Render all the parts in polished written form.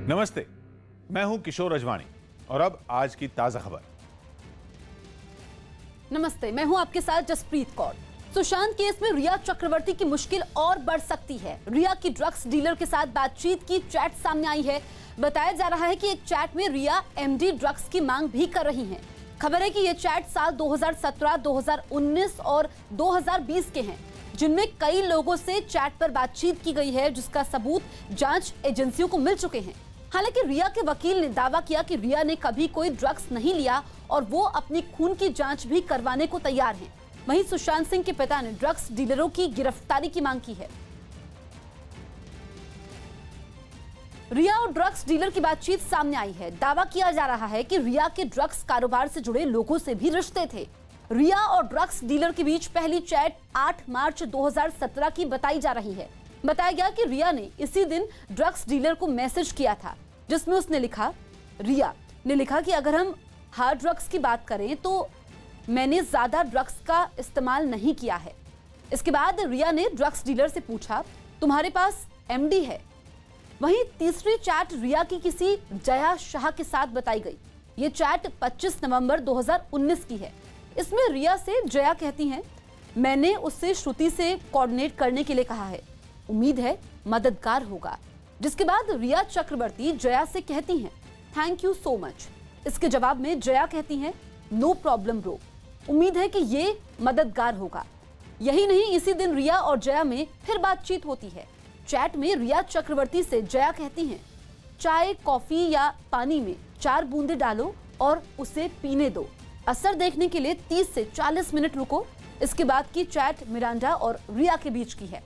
नमस्ते, मैं हूं किशोर अजवाणी और अब आज की ताजा खबर। नमस्ते, मैं हूं आपके साथ जसप्रीत कौर। सुशांत केस में रिया चक्रवर्ती की मुश्किल और बढ़ सकती है। रिया की ड्रग्स डीलर के साथ बातचीत की चैट सामने आई है। बताया जा रहा है कि एक चैट में रिया एमडी ड्रग्स की मांग भी कर रही हैं। खबर है कि ये चैट साल 2017, 2019 और 2020 के हैं, जिनमें कई लोगों से चैट पर बातचीत की गई है, जिसका सबूत जांच एजेंसियों को मिल चुके हैं। हालांकि रिया के वकील ने दावा किया कि रिया ने कभी कोई ड्रग्स नहीं लिया और वो अपनी खून की जांच भी करवाने को तैयार हैं। वहीं सुशांत सिंह के पिता ने ड्रग्स डीलरों की गिरफ्तारी की मांग की है। रिया और ड्रग्स डीलर की बातचीत सामने आई है। दावा किया जा रहा है कि रिया के ड्रग्स कारोबार से जुड़े लोगों से भी रिश्ते थे। रिया और ड्रग्स डीलर के बीच पहली चैट 8 मार्च 2017 की बताई जा रही है। बताया गया कि रिया ने इसी दिन ड्रग्स डीलर को मैसेज किया था, जिसमें उसने लिखा, रिया ने लिखा कि अगर हम हार्ड ड्रग्स की बात करें तो मैंने ज्यादा ड्रग्स का इस्तेमाल नहीं किया है। इसके बाद रिया ने ड्रग्स डीलर से पूछा, तुम्हारे पास एमडी है? वहीं तीसरी चैट रिया की किसी जया शाह के साथ बताई गई। ये चैट 25 नवंबर 2019 की है। इसमें रिया से जया कहती हैं, मैंने उससे श्रुति से कोऑर्डिनेट करने के लिए कहा है, उम्मीद है मददगार होगा। जिसके बाद रिया चक्रवर्ती जया से कहती हैं, थैंक यू सो मच। इसके जवाब में जया कहती हैं, नो प्रॉब्लम ब्रो, उम्मीद है कि ये मददगार होगा। यही नहीं, इसी दिन रिया और जया में फिर बातचीत होती है। चैट में रिया चक्रवर्ती से जया कहती हैं, चाय, कॉफी या पानी में 4 बूंदे डालो और उसे पीने दो। असर देखने के लिए 30 से 40 मिनट रुको। इसके बाद की चैट मिरांडा और रिया के बीच की है।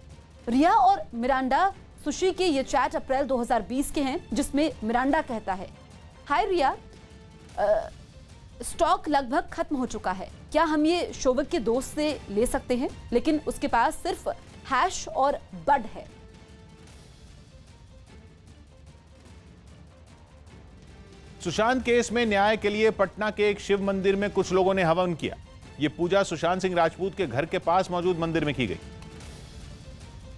रिया और मिरांडा सुशी के ये चैट अप्रैल 2020 के हैं, जिसमें मिरांडा कहता है, हाय रिया, स्टॉक लगभग खत्म हो चुका है, क्या हम ये शोविक के दोस्त से ले सकते हैं? लेकिन उसके पास सिर्फ हैश और बड है। सुशांत केस में न्याय के लिए पटना के एक शिव मंदिर में कुछ लोगों ने हवन किया। यह पूजा सुशांत सिंह राजपूत के घर के पास मौजूद मंदिर में की गई,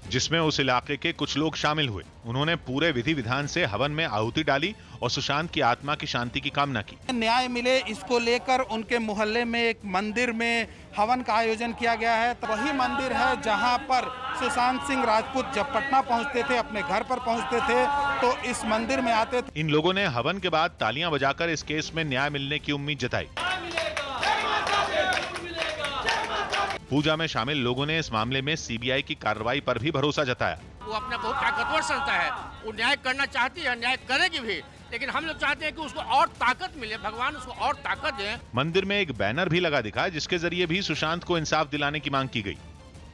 जिसमें उस इलाके के कुछ लोग शामिल हुए। उन्होंने पूरे विधि विधान से हवन में आहुति डाली और सुशांत की आत्मा की शांति की कामना की। न्याय मिले, इसको लेकर उनके मोहल्ले में एक मंदिर में हवन का आयोजन किया गया है। तो वही मंदिर है जहां पर सुशांत सिंह राजपूत जब पटना पहुंचते थे, अपने घर पर पहुंचते थे, तो इस मंदिर में आते थे। इन लोगों ने हवन के बाद तालियां बजाकर इस केस में न्याय मिलने की उम्मीद जताई। पूजा में शामिल लोगों ने इस मामले में सीबीआई की कार्रवाई पर भी भरोसा जताया। वो अपना बहुत ताकतवर संस्था है, वो न्याय करना चाहती है, न्याय करेगी भी, लेकिन हम लोग चाहते हैं कि उसको और ताकत मिले, भगवान उसको और ताकत दे। मंदिर में एक बैनर भी लगा दिखा, जिसके जरिए भी सुशांत को इंसाफ दिलाने की मांग की गई।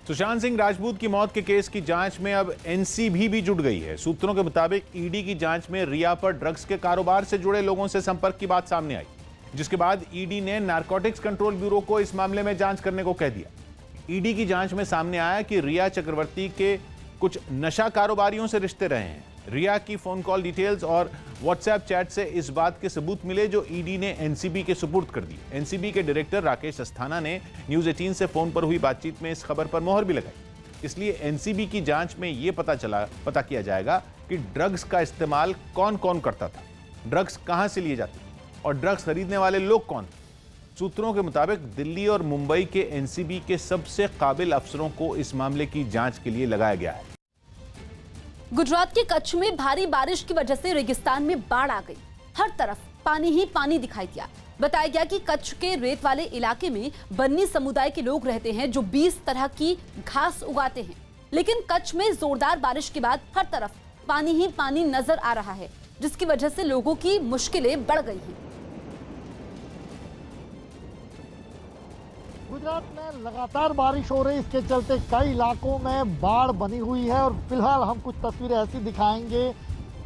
सुशांत सिंह राजपूत की मौत के केस की जांच में अब एनसीबी भी जुट गई है। सूत्रों के मुताबिक ईडी की जांच में रिया पर ड्रग्स के कारोबार से जुड़े लोगों से संपर्क की बात सामने आई, जिसके बाद ईडी ने नारकोटिक्स कंट्रोल ब्यूरो को इस मामले में जांच करने को कह दिया। ईडी की जांच में सामने आया कि रिया चक्रवर्ती के कुछ नशा कारोबारियों से रिश्ते रहे हैं। रिया की फोन कॉल डिटेल्स और व्हाट्सएप चैट से इस बात के सबूत मिले, जो ईडी ने एनसीबी के सुपुर्द कर दी। एनसीबी के डायरेक्टर राकेश अस्थाना ने न्यूज़ 18 से फोन पर हुई बातचीत में इस खबर पर मोहर भी लगाई। इसलिए एनसीबी की जांच में यह पता किया जाएगा कि ड्रग्स का इस्तेमाल कौन कौन करता था, ड्रग्स कहां से लिए जाते और ड्रग्स खरीदने वाले लोग कौन थे। सूत्रों के मुताबिक दिल्ली और मुंबई के एनसीबी के सबसे काबिल अफसरों को इस मामले की जांच के लिए लगाया गया है। गुजरात के कच्छ में भारी बारिश की वजह से रेगिस्तान में बाढ़ आ गई। हर तरफ पानी ही पानी दिखाई दिया। बताया गया कि कच्छ के रेत वाले इलाके में बन्नी समुदाय के लोग रहते हैं, जो 20 तरह की घास उगाते हैं। लेकिन कच्छ में जोरदार बारिश के बाद हर तरफ पानी ही पानी नजर आ रहा है, जिसकी वजह से लोगों की मुश्किलें बढ़ गई हैं। गुजरात में लगातार बारिश हो रही, इसके चलते कई इलाकों में बाढ़ बनी हुई है और फिलहाल हम कुछ तस्वीरें ऐसी दिखाएंगे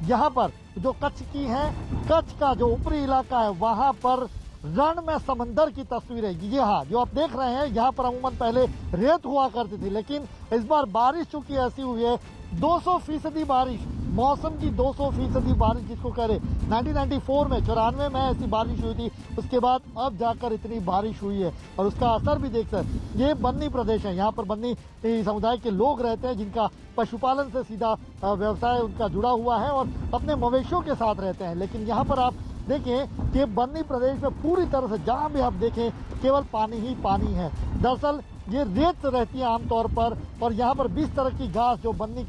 यहाँ पर जो कच्छ की है। कच्छ का जो ऊपरी इलाका है वहाँ पर रण में समंदर की तस्वीरें। ये हाँ, जो आप देख रहे हैं यहाँ पर अमूमन पहले रेत हुआ करती थी, लेकिन इस बार बारिश चूंकि ऐसी हुई है 200% बारिश मौसम की 200% बारिश जिसको कह रहे, 1994 में 94 में ऐसी बारिश हुई थी, उसके बाद अब जाकर इतनी बारिश हुई है और उसका असर भी देखते हैं। ये बन्नी प्रदेश है, यहाँ पर बन्नी समुदाय के लोग रहते हैं जिनका पशुपालन से सीधा व्यवसाय उनका जुड़ा हुआ है और अपने मवेशियों के साथ रहते हैं। लेकिन यहाँ पर आप देखें कि बन्नी प्रदेश में पूरी तरह से जहाँ भी आप देखें केवल पानी ही पानी है। दरअसल ये रेत रहती है आमतौर पर और यहाँ पर 20 तरह की घास जो बन्नी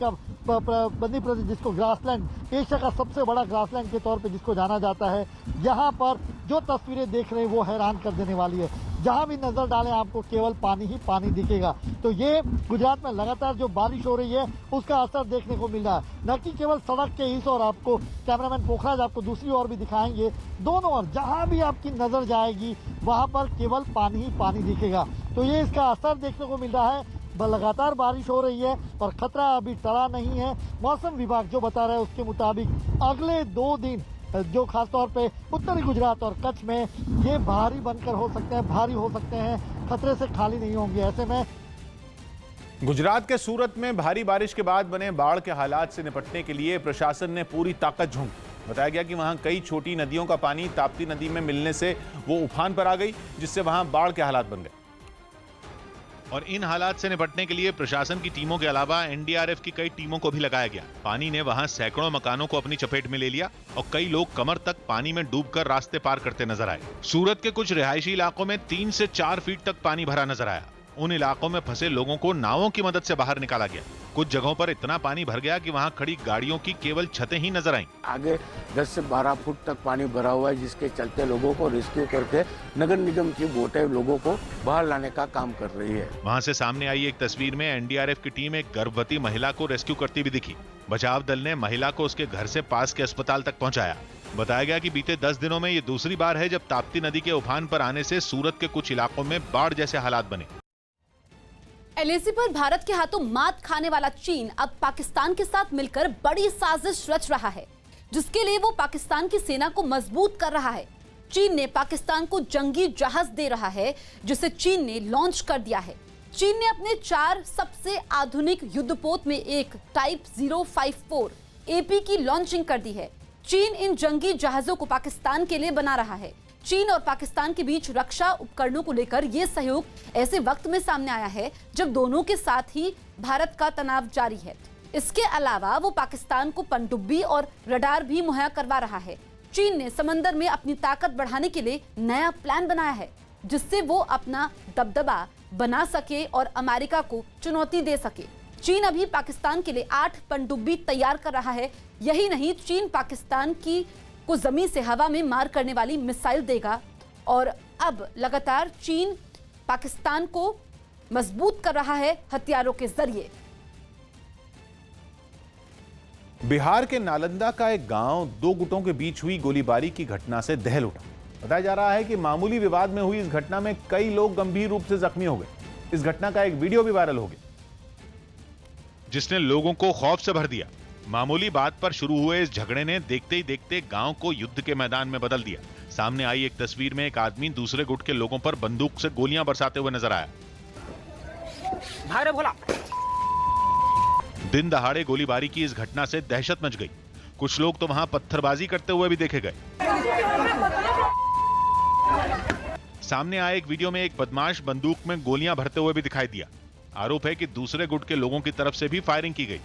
प्रदेश जिसको ग्रासलैंड, एशिया का सबसे बड़ा ग्रासलैंड के तौर पे जिसको जाना जाता है, यहाँ पर जो तस्वीरें देख रहे हैं वो हैरान कर देने वाली है। जहाँ भी नजर डालें आपको केवल पानी ही पानी दिखेगा। तो ये गुजरात में लगातार जो बारिश हो रही है उसका असर देखने को मिल रहा है, न कि केवल सड़क के इस और आपको कैमरामैन पोखराज आपको दूसरी ओर भी दिखाएंगे, दोनों ओर जहाँ भी आपकी नजर जाएगी वहाँ पर केवल पानी ही पानी दिखेगा। तो ये इसका असर देखने को मिल रहा है। लगातार बारिश हो रही है और खतरा अभी टला नहीं है। मौसम विभाग जो बता रहा है उसके मुताबिक अगले 2 दिन जो खासतौर पे उत्तरी गुजरात और कच्छ में ये भारी बनकर हो सकते हैं, भारी हो सकते हैं, खतरे से खाली नहीं होंगे। ऐसे में गुजरात के सूरत में भारी बारिश के बाद बने बाढ़ के हालात से निपटने के लिए प्रशासन ने पूरी ताकत झोंकी। बताया गया कि वहां कई छोटी नदियों का पानी ताप्ती नदी में मिलने से वो उफान पर आ गई, जिससे वहां बाढ़ के हालात बन गए। और इन हालात से निपटने के लिए प्रशासन की टीमों के अलावा एनडीआरएफ की कई टीमों को भी लगाया गया। पानी ने वहां सैकड़ों मकानों को अपनी चपेट में ले लिया और कई लोग कमर तक पानी में डूबकर रास्ते पार करते नजर आए। सूरत के कुछ रिहायशी इलाकों में 3 से 4 फीट तक पानी भरा नजर आया। उन इलाकों में फंसे लोगों को नावों की मदद से बाहर निकाला गया। कुछ जगहों पर इतना पानी भर गया कि वहां खड़ी गाड़ियों की केवल छतें ही नजर आईं। आगे 10 से 12 फुट तक पानी भरा हुआ है, जिसके चलते लोगों को रेस्क्यू करके नगर निगम की बोटें लोगों को बाहर लाने का काम कर रही है। वहां से सामने आई एक तस्वीर में एनडीआरएफ की टीम एक गर्भवती महिला को रेस्क्यू करती भी दिखी। बचाव दल ने महिला को उसके घर से पास के अस्पताल तक पहुंचाया। बताया गया कि बीते 10 दिनों में ये दूसरी बार है जब ताप्ती नदी के उफान पर आने से सूरत के कुछ इलाकों में बाढ़ जैसे हालात बने। एलएसी पर भारत के हाथों मात खाने वाला चीन अब पाकिस्तान के साथ मिलकर बड़ी साजिश रच रहा है, जिसके लिए वो पाकिस्तान की सेना को मजबूत कर रहा है। चीन ने पाकिस्तान को जंगी जहाज दे रहा है, जिसे चीन ने लॉन्च कर दिया है। चीन ने अपने 4 सबसे आधुनिक युद्धपोत में एक टाइप 054 एपी की लॉन्चिंग कर दी है। चीन इन जंगी जहाजों को पाकिस्तान के लिए बना रहा है। चीन और पाकिस्तान के बीच रक्षा उपकरणों को लेकर यह सहयोग ऐसे वक्त में सामने आया है जब दोनों के साथ ही भारत का तनाव जारी है। इसके अलावा वो पाकिस्तान को पनडुब्बी और रडार भी मुहैया करवा रहा है। चीन ने समंदर में अपनी ताकत बढ़ाने के लिए नया प्लान बनाया है, जिससे वो अपना दबदबा बना सके और अमेरिका को चुनौती दे सके। चीन अभी पाकिस्तान के लिए 8 पनडुब्बी तैयार कर रहा है। यही नहीं, चीन पाकिस्तान को जमीन से हवा में मार करने वाली मिसाइल देगा और अब लगातार चीन पाकिस्तान को मजबूत कर रहा है हथियारों के जरिए। बिहार के नालंदा का एक गांव 2 गुटों के बीच हुई गोलीबारी की घटना से दहल उठा। बताया जा रहा है कि मामूली विवाद में हुई इस घटना में कई लोग गंभीर रूप से जख्मी हो गए। इस घटना का एक वीडियो भी वायरल हो गया, जिसने लोगों को खौफ से भर दिया। मामूली बात पर शुरू हुए इस झगड़े ने देखते ही देखते गांव को युद्ध के मैदान में बदल दिया। सामने आई एक तस्वीर में एक आदमी दूसरे गुट के लोगों पर बंदूक से गोलियां बरसाते हुए नजर आया। भाई रे भोला। दिन दहाड़े गोलीबारी की इस घटना से दहशत मच गई। कुछ लोग तो वहां पत्थरबाजी करते हुए भी देखे गए। सामने आए एक वीडियो में एक बदमाश बंदूक में गोलियां भरते हुए भी दिखाई दिया। आरोप है कि दूसरे गुट के लोगों की तरफ से भी फायरिंग की गई।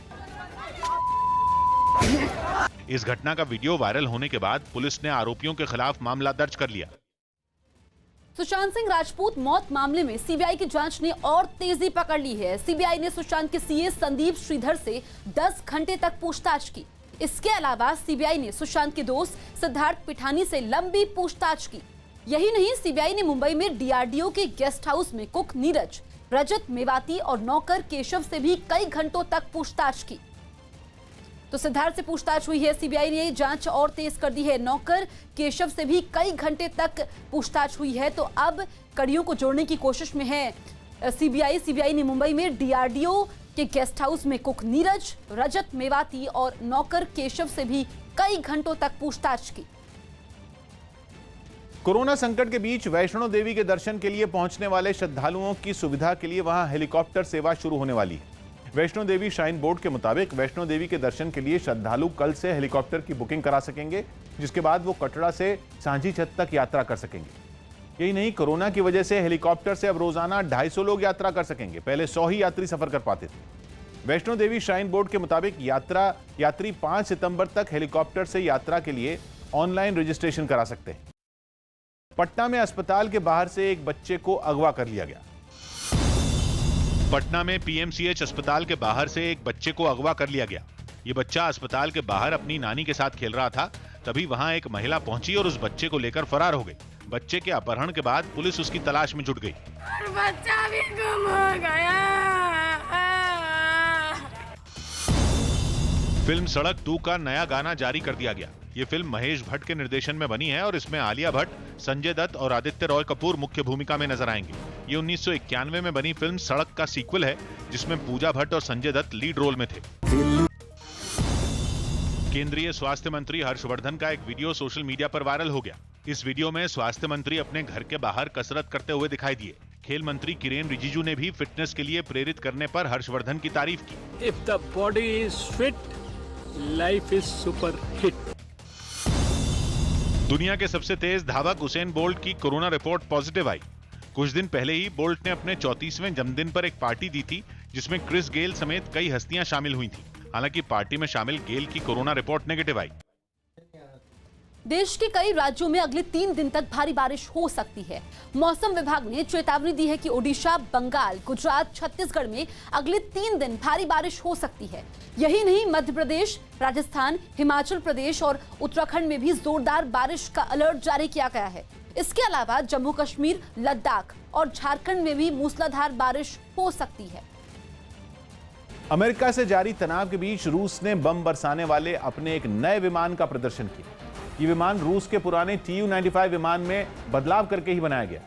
इस घटना का वीडियो वायरल होने के बाद पुलिस ने आरोपियों के खिलाफ मामला दर्ज कर लिया। सुशांत सिंह राजपूत मौत मामले में सीबीआई की जांच ने और तेजी पकड़ ली है। सीबीआई ने सुशांत के सीए संदीप श्रीधर से 10 घंटे तक पूछताछ की। इसके अलावा सीबीआई ने सुशांत के दोस्त सिद्धार्थ पिठानी से लंबी पूछताछ की। यही नहीं, सीबीआई ने मुंबई में डीआरडीओ के गेस्ट हाउस में कुक नीरज, रजत मेवाती और नौकर केशव से भी कई घंटों तक पूछताछ की। तो सिद्धार्थ से पूछताछ हुई है, सीबीआई ने जांच और तेज कर दी है। नौकर केशव से भी कई घंटे तक पूछताछ हुई है। तो अब कड़ियों को जोड़ने की कोशिश में है सीबीआई ने मुंबई में डीआरडीओ के गेस्ट हाउस में कुक नीरज, रजत मेवाती और नौकर केशव से भी कई घंटों तक पूछताछ की। कोरोना संकट के बीच वैष्णो देवी के दर्शन के लिए पहुंचने वाले श्रद्धालुओं की सुविधा के लिए वहां हेलीकॉप्टर सेवा शुरू होने वाली है। वैष्णो देवी श्राइन बोर्ड के मुताबिक वैष्णो देवी के दर्शन के लिए श्रद्धालु कल से हेलीकॉप्टर की बुकिंग करा सकेंगे, जिसके बाद वो कटरा से सांझी छत तक यात्रा कर सकेंगे। यही नहीं, कोरोना की वजह से हेलीकॉप्टर से अब रोजाना 250 लोग यात्रा कर सकेंगे। पहले 100 ही यात्री सफर कर पाते थे। वैष्णो देवी श्राइन बोर्ड के मुताबिक यात्री 5 सितंबर तक हेलीकॉप्टर से यात्रा के लिए ऑनलाइन रजिस्ट्रेशन करा सकते हैं। पटना में अस्पताल के बाहर से एक बच्चे को अगवा कर लिया गया। पटना में पीएमसीएच अस्पताल के बाहर से एक बच्चे को अगवा कर लिया गया। ये बच्चा अस्पताल के बाहर अपनी नानी के साथ खेल रहा था, तभी वहां एक महिला पहुंची और उस बच्चे को लेकर फरार हो गई। बच्चे के अपहरण के बाद पुलिस उसकी तलाश में जुट गई। बच्चा भी गुम हो गया। फिल्म सड़क 2 का नया गाना जारी कर दिया गया। ये फिल्म महेश भट्ट के निर्देशन में बनी है और इसमें आलिया भट्ट, संजय दत्त और आदित्य रॉय कपूर मुख्य भूमिका में नजर आएंगे। ये 1991 में बनी फिल्म सड़क का सीक्वल है, जिसमें पूजा भट्ट और संजय दत्त लीड रोल में थे। केंद्रीय स्वास्थ्य मंत्री हर्षवर्धन का एक वीडियो सोशल मीडिया पर वायरल हो गया। इस वीडियो में स्वास्थ्य मंत्री अपने घर के बाहर कसरत करते हुए दिखाई दिए। खेल मंत्री किरेन रिजिजू ने भी फिटनेस के लिए प्रेरित करने पर हर्षवर्धन की तारीफ की। If the body is fit, life is super hit. दुनिया के सबसे तेज धावक उसेन बोल्ट की कोरोना रिपोर्ट पॉजिटिव आई। कुछ दिन पहले ही बोल्ट ने अपने 34वें जन्मदिन पर एक पार्टी दी थी, जिसमें क्रिस गेल समेत कई हस्तियां शामिल हुई थीं। हालांकि पार्टी में शामिल गेल की कोरोना रिपोर्ट नेगेटिव आई। देश के कई राज्यों में अगले 3 दिन तक भारी बारिश हो सकती है। मौसम विभाग ने चेतावनी दी है कि ओडिशा, बंगाल, गुजरात, छत्तीसगढ़ में अगले 3 दिन भारी बारिश हो सकती है। यही नहीं, मध्य प्रदेश, राजस्थान, हिमाचल प्रदेश और उत्तराखंड में भी जोरदार बारिश का अलर्ट जारी किया गया है। इसके अलावा जम्मू कश्मीर, लद्दाख और झारखंड में भी मूसलाधार बारिश हो सकती है। अमेरिका से जारी तनाव के बीच रूस ने बम बरसाने वाले अपने एक नए विमान का प्रदर्शन किया। ये विमान रूस के पुराने Tu-95 विमान में बदलाव करके ही बनाया गया,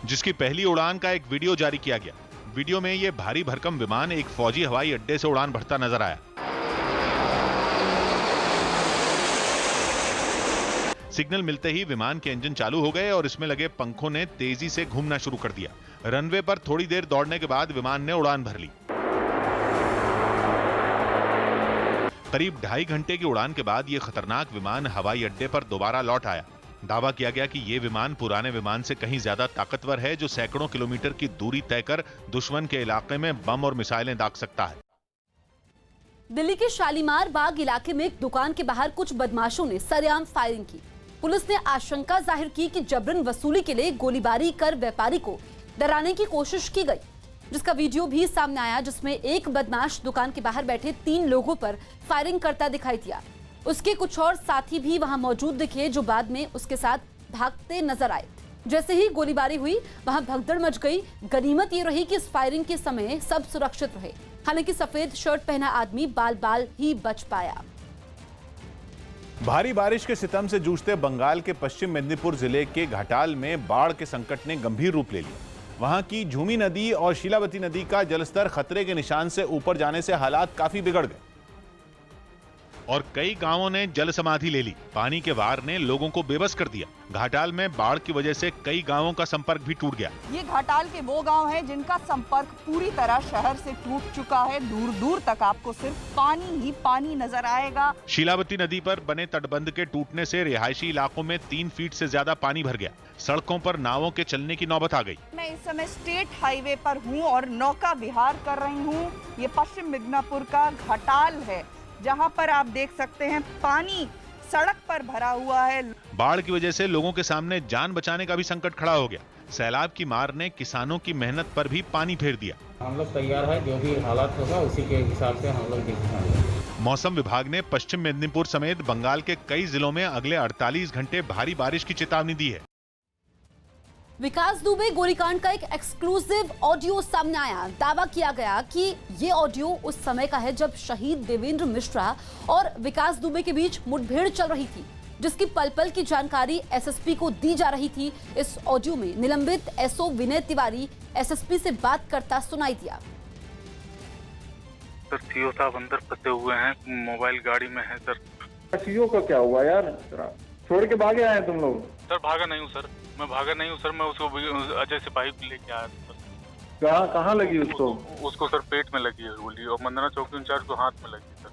जिसकी पहली उड़ान का एक वीडियो जारी किया गया। वीडियो में यह भारी भरकम विमान एक फौजी हवाई अड्डे से उड़ान भरता नजर आया। सिग्नल मिलते ही विमान के इंजन चालू हो गए और इसमें लगे पंखों ने तेजी से घूमना शुरू कर दिया। रनवे पर थोड़ी देर दौड़ने के बाद विमान ने उड़ान भर ली। करीब 2.5 घंटे की उड़ान के बाद यह खतरनाक विमान हवाई अड्डे पर दोबारा लौट आया। दावा किया गया कि यह विमान पुराने विमान से कहीं ज्यादा ताकतवर है, जो सैकड़ों किलोमीटर की दूरी तय कर दुश्मन के इलाके में बम और मिसाइलें दाग सकता है। दिल्ली के शालीमार बाग इलाके में एक दुकान के बाहर कुछ बदमाशों ने सरेआम फायरिंग की। पुलिस ने आशंका जाहिर की कि जबरन वसूली के लिए गोलीबारी कर व्यापारी को डराने की कोशिश की गई, जिसका वीडियो भी सामने आया, जिसमें एक बदमाश दुकान के बाहर बैठे 3 लोगों पर फायरिंग करता दिखाई दिया। उसके कुछ और साथी भी वहां मौजूद दिखे, जो बाद में उसके साथ भागते नजर आए। जैसे ही गोलीबारी हुई, वहां भगदड़ मच गई। गनीमत ये रही कि इस फायरिंग के समय सब सुरक्षित रहे। हालांकि सफेद शर्ट पहना आदमी बाल ही बच पाया। भारी बारिश के सितम से जूझते बंगाल के पश्चिम मेदिनीपुर जिले के घाटाल में बाढ़ के संकट ने गंभीर रूप ले लिया। वहां की झूमी नदी और शीलावती नदी का जलस्तर खतरे के निशान से ऊपर जाने से हालात काफी बिगड़ गए और कई गांवों ने जल समाधि ले ली। पानी के वार ने लोगों को बेबस कर दिया। घाटाल में बाढ़ की वजह से कई गांवों का संपर्क भी टूट गया। ये घाटाल के वो गांव हैं जिनका संपर्क पूरी तरह शहर से टूट चुका है। दूर दूर तक आपको सिर्फ पानी ही पानी नजर आएगा। शीलावती नदी पर बने तटबंध के टूटने से रिहायशी इलाकों में 3 फीट से ज्यादा पानी भर गया। सड़कों पर नावों के चलने की नौबत आ गई। मैं इस समय स्टेट हाईवे पर हूँ और नौका विहार कर रही हूँ। ये पश्चिम मिदनापुर का घाटाल है, जहाँ पर आप देख सकते हैं पानी सड़क पर भरा हुआ है। बाढ़ की वजह से लोगों के सामने जान बचाने का भी संकट खड़ा हो गया। सैलाब की मार ने किसानों की मेहनत पर भी पानी फेर दिया। हम लोग तैयार है, जो भी हालात होगा उसी के हिसाब से हम लोग देखेंगे। मौसम विभाग ने पश्चिम मेदिनीपुर समेत बंगाल के कई जिलों में अगले 48 घंटे भारी बारिश की चेतावनी दी है। विकास दुबे गोलीकांड का एक एक्सक्लूसिव ऑडियो सामने आया। दावा किया गया कि ये ऑडियो उस समय का है जब शहीद देवेंद्र मिश्रा और विकास दुबे के बीच मुठभेड़ चल रही थी, जिसकी पल पल की जानकारी एसएसपी को दी जा रही थी। इस ऑडियो में निलंबित एसओ विनय तिवारी एसएसपी से बात करता सुनाई दिया। सर सीओ साहब अंदर फंसे हुए हैं, मोबाइल गाड़ी में है सर। सीओ का क्या हुआ यार, छोड़ के भागे आए तुम लोग? सर भागा नहीं हूँ सर, मैं भागा नहीं हूँ सर, मैं उसको अजय सिपाही को लेके आया था। कहाँ लगी उसको? उसको सर पेट में लगी है गोली और मंदना चौकी इंचार्ज को हाथ में लगी सर।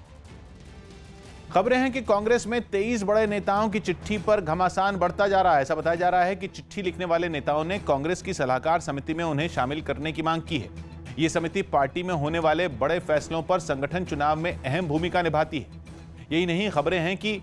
खबरें हैं कि कांग्रेस में 23 बड़े नेताओं की चिट्ठी पर घमासान बढ़ता जा रहा है। ऐसा बताया जा रहा है कि चिट्ठी लिखने वाले नेताओं ने कांग्रेस की सलाहकार समिति में उन्हें शामिल करने की मांग की है। ये समिति पार्टी में होने वाले बड़े फैसलों पर संगठन चुनाव में अहम भूमिका निभाती है। यही नहीं, खबरें हैं कि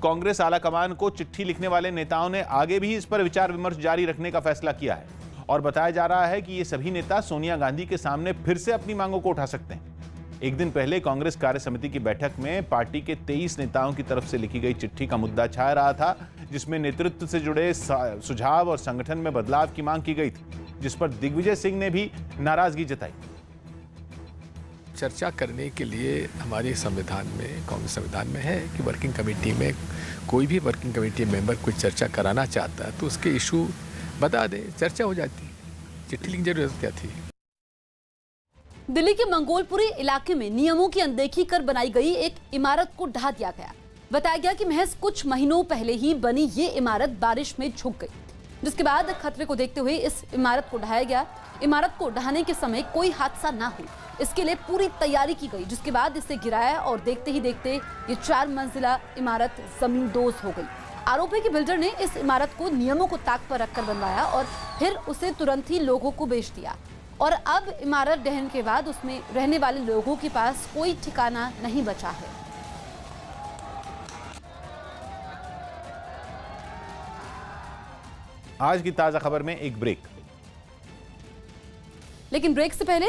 कांग्रेस आलाकमान को चिट्ठी लिखने वाले नेताओं ने आगे भी इस पर विचार विमर्श जारी रखने का फैसला किया है और बताया जा रहा है कि ये सभी नेता सोनिया गांधी के सामने फिर से अपनी मांगों को उठा सकते हैं। एक दिन पहले कांग्रेस कार्य समिति की बैठक में पार्टी के 23 नेताओं की तरफ से लिखी गई चिट्ठी का मुद्दा छाया रहा था, जिसमें नेतृत्व से जुड़े सुझाव और संगठन में बदलाव की मांग की गई थी, जिस पर दिग्विजय सिंह ने भी नाराजगी जताई। चर्चा करने के लिए हमारे संविधान में, कांग्रेस संविधान में है कि वर्किंग कमेटी में कोई भी वर्किंग कमेटी मेंबर कोई चर्चा कराना चाहता है तो उसके इशू बता दे, चर्चा हो जाती। चिट्ठी लिखने की जरूरत क्या थी? दिल्ली के मंगोलपुरी इलाके में नियमों की अनदेखी कर बनाई गई एक इमारत को ढा दिया गया। बताया गया कि महज कुछ महीनों पहले ही बनी ये इमारत बारिश में झुक गई, जिसके बाद खतरे को देखते हुए इस इमारत को ढाया गया। इमारत को ढहाने के समय कोई हादसा ना हो, इसके लिए पूरी तैयारी की गई, जिसके बाद इसे गिराया और देखते ही देखते ये 4 मंजिला इमारत जमींदोज हो गई। आरोप है कि बिल्डर ने इस इमारत को नियमों को ताक पर रखकर बनवाया और फिर उसे तुरंत ही लोगों को बेच दिया और अब इमारत ढहने के बाद उसमें रहने वाले लोगों के पास कोई ठिकाना नहीं बचा है। आज की ताजा खबर में एक ब्रेक, लेकिन ब्रेक से पहले